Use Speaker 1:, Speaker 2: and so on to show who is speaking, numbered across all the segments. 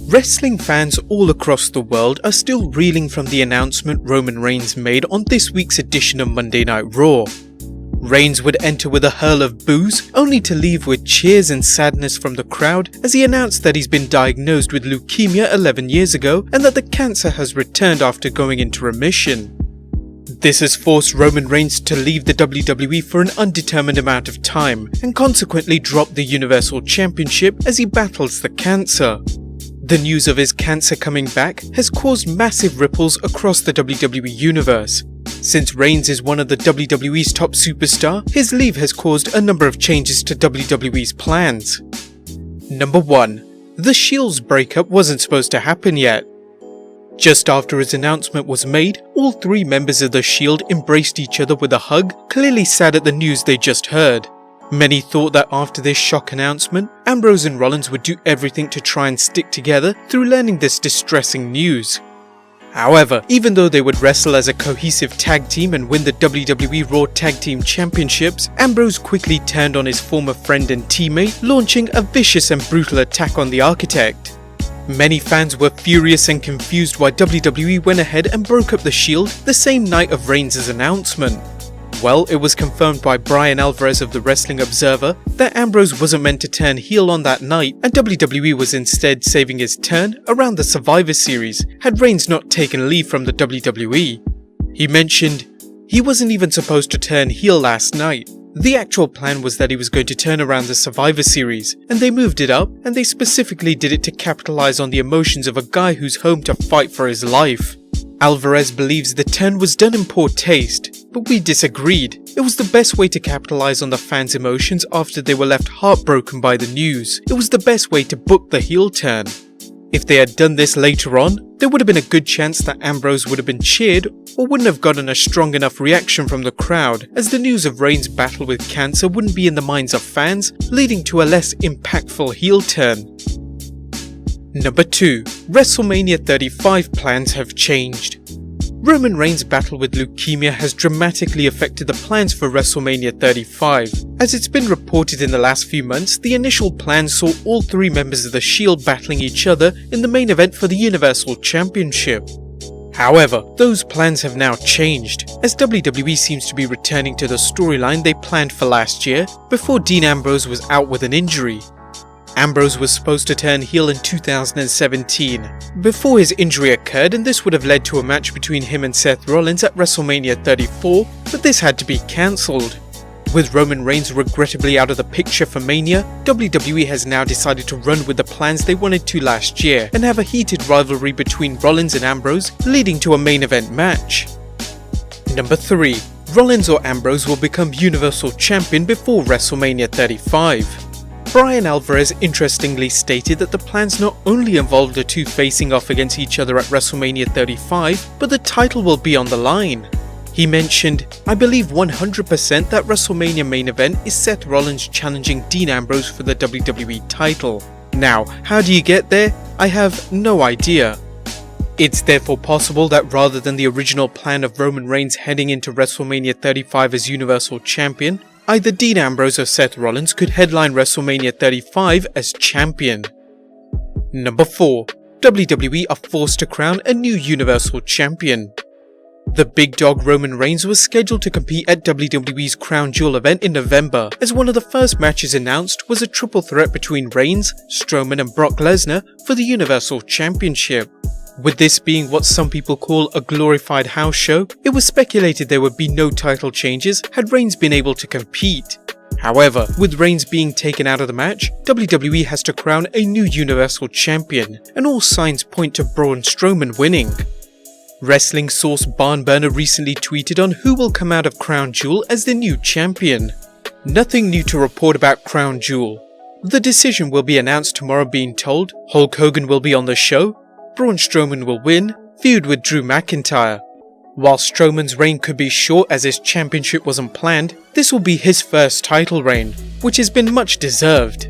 Speaker 1: Wrestling fans all across the world are still reeling from the announcement Roman Reigns made on this week's edition of Monday Night Raw. Reigns would enter with a hurl of boos, only to leave with cheers and sadness from the crowd as he announced that he's been diagnosed with leukemia 11 years ago and that the cancer has returned after going into remission. This has forced Roman Reigns to leave the WWE for an undetermined amount of time and consequently drop the Universal Championship as he battles the cancer. The news of his cancer coming back has caused massive ripples across the WWE universe. Since Reigns is one of the WWE's top superstars, his leave has caused a number of changes to WWE's plans. Number 1. The Shield's breakup wasn't supposed to happen yet. Just after his announcement was made, all 3 members of the Shield embraced each other with a hug, clearly sad at the news they just heard. Many thought that after this shock announcement, Ambrose and Rollins would do everything to try and stick together through learning this distressing news. However, even though they would wrestle as a cohesive tag team and win the WWE Raw Tag Team Championships, Ambrose quickly turned on his former friend and teammate, launching a vicious and brutal attack on the Architect. Many fans were furious and confused why WWE went ahead and broke up the Shield the same night of Reigns' announcement. Well, it was confirmed by Bryan Alvarez of the Wrestling Observer that Ambrose wasn't meant to turn heel on that night and WWE was instead saving his turn around the Survivor Series had Reigns not taken leave from the WWE. He mentioned, "He wasn't even supposed to turn heel last night. The actual plan was that he was going to turn around the Survivor Series, and they moved it up and they specifically did it to capitalize on the emotions of a guy who's home to fight for his life." Alvarez believes the turn was done in poor taste, but we disagreed. It was the best way to capitalize on the fans' emotions after they were left heartbroken by the news. It was the best way to book the heel turn. If they had done this later on, there would have been a good chance that Ambrose would have been cheered or wouldn't have gotten a strong enough reaction from the crowd, as the news of Reigns' battle with cancer wouldn't be in the minds of fans, leading to a less impactful heel turn. Number 2. WrestleMania 35 plans have changed. Roman Reigns' battle with leukemia has dramatically affected the plans for WrestleMania 35. As it's been reported in the last few months, the initial plans saw all 3 members of the Shield battling each other in the main event for the Universal Championship. However, those plans have now changed, as WWE seems to be returning to the storyline they planned for last year, before Dean Ambrose was out with an injury. Ambrose was supposed to turn heel in 2017, before his injury occurred, and this would have led to a match between him and Seth Rollins at WrestleMania 34, but this had to be cancelled. With Roman Reigns regrettably out of the picture for Mania, WWE has now decided to run with the plans they wanted to last year and have a heated rivalry between Rollins and Ambrose, leading to a main event match. Number 3. Rollins or Ambrose will become Universal Champion before WrestleMania 35. Bryan Alvarez interestingly stated that the plans not only involve the 2 facing off against each other at WrestleMania 35, but the title will be on the line. He mentioned, "I believe 100% that WrestleMania main event is Seth Rollins challenging Dean Ambrose for the WWE title. Now, how do you get there? I have no idea." It's therefore possible that rather than the original plan of Roman Reigns heading into WrestleMania 35 as Universal Champion, either Dean Ambrose or Seth Rollins could headline WrestleMania 35 as champion. Number 4. WWE are forced to crown a new Universal Champion. The big dog Roman Reigns was scheduled to compete at WWE's Crown Jewel event in November, as one of the first matches announced was a triple threat between Reigns, Strowman and Brock Lesnar for the Universal Championship. With this being what some people call a glorified house show, it was speculated there would be no title changes had Reigns been able to compete. However, with Reigns being taken out of the match, WWE has to crown a new Universal Champion, and all signs point to Braun Strowman winning. Wrestling source Barnburner recently tweeted on who will come out of Crown Jewel as the new champion. Nothing new to report about Crown Jewel. The decision will be announced tomorrow, being told Hulk Hogan will be on the show, Braun Strowman will win, feud with Drew McIntyre. While Strowman's reign could be short as his championship wasn't planned, this will be his first title reign, which has been much deserved.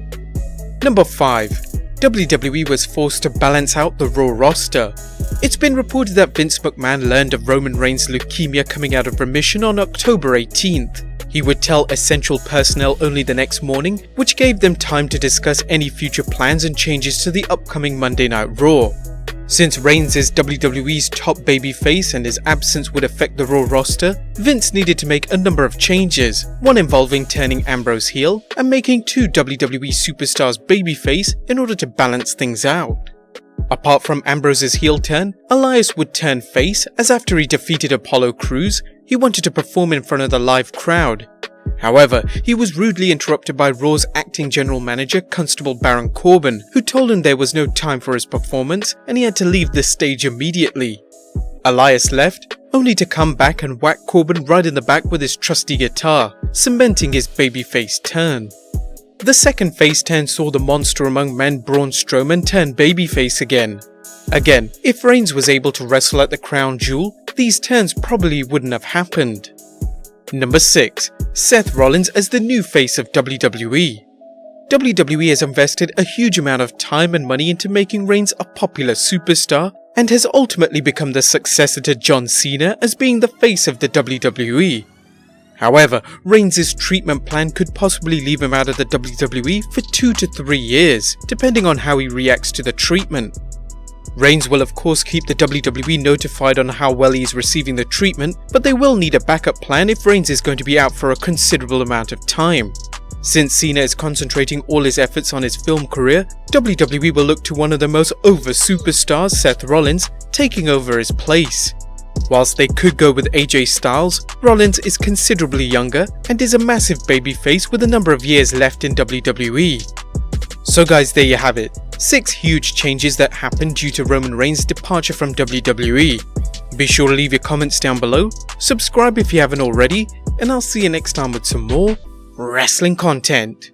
Speaker 1: Number 5. WWE was forced to balance out the Raw roster. It's been reported that Vince McMahon learned of Roman Reigns' leukemia coming out of remission on October 18th. He would tell essential personnel only the next morning, which gave them time to discuss any future plans and changes to the upcoming Monday Night Raw. Since Reigns is WWE's top babyface and his absence would affect the Raw roster, Vince needed to make a number of changes, one involving turning Ambrose heel and making 2 WWE superstars babyface in order to balance things out. Apart from Ambrose's heel turn, Elias would turn face, as after he defeated Apollo Crews, he wanted to perform in front of the live crowd. However, he was rudely interrupted by Raw's acting general manager Constable Baron Corbin, who told him there was no time for his performance and he had to leave the stage immediately. Elias left, only to come back and whack Corbin right in the back with his trusty guitar, cementing his babyface turn. The second face turn saw the monster among men Braun Strowman turn babyface again. Again, if Reigns was able to wrestle at the Crown Jewel, these turns probably wouldn't have happened. Number 6. Seth Rollins as the new face of WWE. WWE has invested a huge amount of time and money into making Reigns a popular superstar and has ultimately become the successor to John Cena as being the face of the WWE. However, Reigns' treatment plan could possibly leave him out of the WWE for 2 to 3 years, depending on how he reacts to the treatment. Reigns will of course keep the WWE notified on how well he is receiving the treatment, but they will need a backup plan if Reigns is going to be out for a considerable amount of time. Since Cena is concentrating all his efforts on his film career, WWE will look to one of the most over superstars, Seth Rollins, taking over his place. Whilst they could go with AJ Styles, Rollins is considerably younger and is a massive babyface with a number of years left in WWE. So guys, there you have it. 6 huge changes that happened due to Roman Reigns' departure from WWE. Be sure to leave your comments down below, subscribe if you haven't already, and I'll see you next time with some more wrestling content.